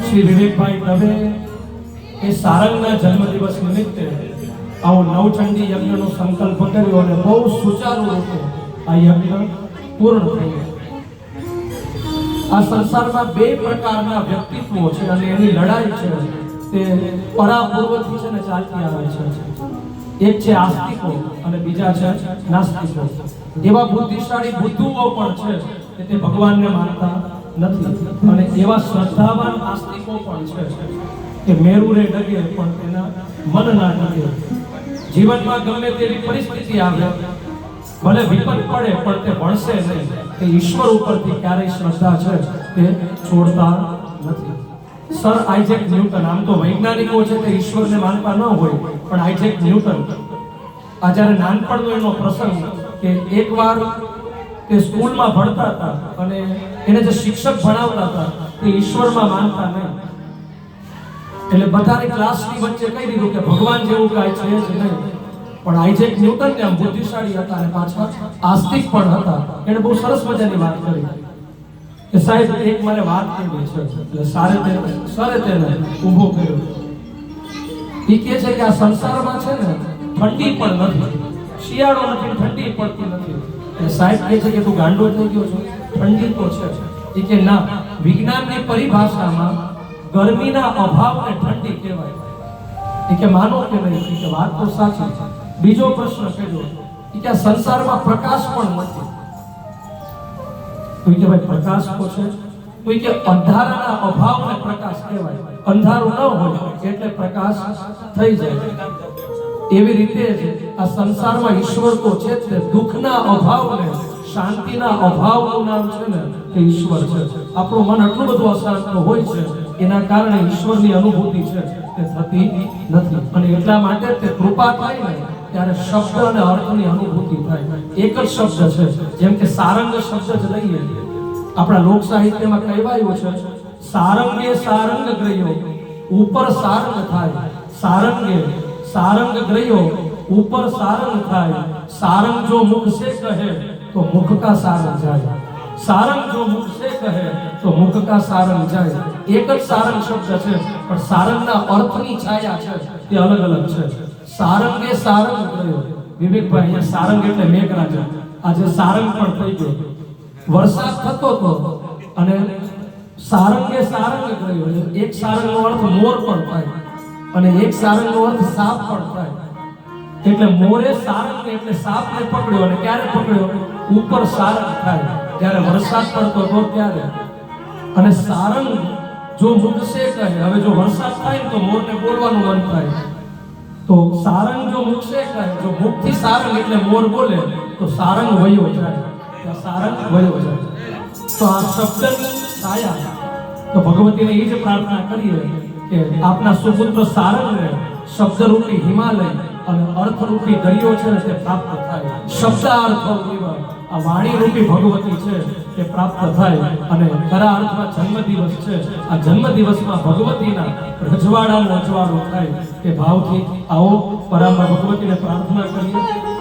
શ્રી વિવેકભાઈ દવે એ સારંગના જન્મદિવસ નિમિત્તે આવો નવચંડી યજ્ઞનો સંકલ્પ કર્યો અને બહુ સુચારુ રૂપે આ યજ્ઞ પૂર્ણ થયો. આ સંસારમાં બે પ્રકારના વ્યક્તિત્વો છે અને એની લડાઈ છે તે પરાપૂર્વથી છે ને ચાલતી આવે છે. એક છે આસ્તિકો અને બીજા છે નાસ્તિકો. એવા બુદ્ધિશાળી બુદ્ધુઓ પણ છે તે ભગવાનને માનતા નથી અને એવા શ્રદ્ધાવાન આસ્તિકો પણ છે કે મેરુ રે ડગે પણ તેના મન ના ડગે. જીવનમાં ગમે તેવી પરિસ્થિતિ આવે, ભલે વિપત પડે પણ તે ભણશે નહીં. તે ઈશ્વર ઉપરથી ક્યારેય શ્રદ્ધા છે તે છોડતા નથી. સર આઇઝેક ન્યૂટન, આમ તો વૈજ્ઞાનિકો છે તે ઈશ્વરને માનતા ન હોય, પણ આઇઝેક ન્યૂટન આ જ્યારે નાનપણનો એનો પ્રસંગ કે એકવાર તે સ્કૂલમાં ભણતા હતા અને એને જે શિક્ષક ભણાવતા હતા તે ઈશ્વરમાં માનતા નહીં. એટલે બધાને ક્લાસની વચ્ચે કહી દીધું કે ભગવાન જેવું કાંઈ છે જ નહીં. પણ આઇઝેક ન્યૂટન ને આમ બુદ્ધિશાળી હતા અને પાછા આસ્તિક પણ હતા. એને બહુ સરસ મજાની વાત કરી કે સાહેબ એક મારે વાત કરવી છે. એટલે સરે તેને ઊભો કર્યો. એ કહે છે કે આ સંસારમાં છે ને ઠંડી પણ નથી, શિયાળો નથી, ઠંડી પડતી નથી. એટલે સાહેબ કહે છે કે તું ગાંડો થઈ ગયો છો, ઠંડી તો છે. એ કે ના, વિજ્ઞાનની પરિભાષામાં ગરમીના અભાવને ઠંડી કહેવાય. એ કે માનો કે નહીં? કે વાત તો સાચી. બીજો પ્રશ્ન કર્યો કે આ સંસારમાં પ્રકાશ પણ નથી. તો કે ભાઈ પ્રકાશ તો છે. તો કે અંધારાના અભાવને પ્રકાશ કહેવાય. અંધારું ન હોય એટલે પ્રકાશ થઈ જાય. એવી રીતે જ આ સંસારમાં ઈશ્વર તો છે જ. દુઃખના અભાવને, શાંતિના અભાવનું નામ છે ને તે ઈશ્વર છે. આપણું મન આટલું બધું અશાંત હોય છે, એના કારણે ઈશ્વરની અનુભૂતિ છે તે થતી નથી. અને એટલા માટે તે કૃપા થાય ને ત્યારે શબ્દ અને અર્થની અનુભૂતિ થાય. એક જ શબ્દ છે, જેમ કે સારંગ શબ્દ જ લઈએ, આપણા લોક સાહિત્યમાં કહેવાયું છે સારંગે સારંગ ગ્રહ્યો ઉપર સારંગ થાય. સારંગ ગ્રહ્યો ઉપર સારંગ થાય. सारंग जो मुख से कहे तो मुख का सारंग जाए. सारंग जो मुख से कहे तो मुख का सारंग जाए. एक જ સારંગ શબ્દ છે પણ સારંગના અર્થની છાયા છે તે અલગ અલગ છે. સારંગે સારંગ કર્યો. વિવેકભાઈ, અહીંયા સારંગ એટલે મેઘરાજા. આજે સારંગ પણ થઈ ગયો. વરસાદ થતો હતો અને સારંગે સારંગ કર્યો. એક સારંગનો અર્થ મોર પણ થાય અને એક સારંગનો અર્થ સાપ પણ થાય. એટલે મોરે સારંગ એટલે સાપને પકડ્યો અને ક્યારે પકડ્યો? ઉપર સારંગ થાય જ્યારે વરસાદ પડતો હતો ત્યારે. અને સારંગ જો મુખ સે કહે, હવે જો વરસાદ થાય તો મોરને બોલવાનું મન થાય. તો સારંગ જો મુખ સે કહે, જો મુખથી સારંગ એટલે મોર બોલે તો સારંગ વયો જાય. સારંગ વયો જાય. તો આ શબ્દની છાયા તો ભગવતીને એ જ પ્રાર્થના કરીએ કે આપના સુપુત્ર સારંગને શબ્દરૂપી હિમાલય અને અર્થરૂપી દરિયો છે તે પ્રાપ્ત થાય. શબ્દાર્થ આ વાણી રૂપી ભગવતી છે તે પ્રાપ્ત થાય. અને ખરા અર્થમાં જન્મદિવસ છે. આ જન્મદિવસમાં ભગવતીના રજવાડાનો અજવાળો થાય તે ભાવથી આવો પરાંબા ભગવતીને પ્રાર્થના કરીએ.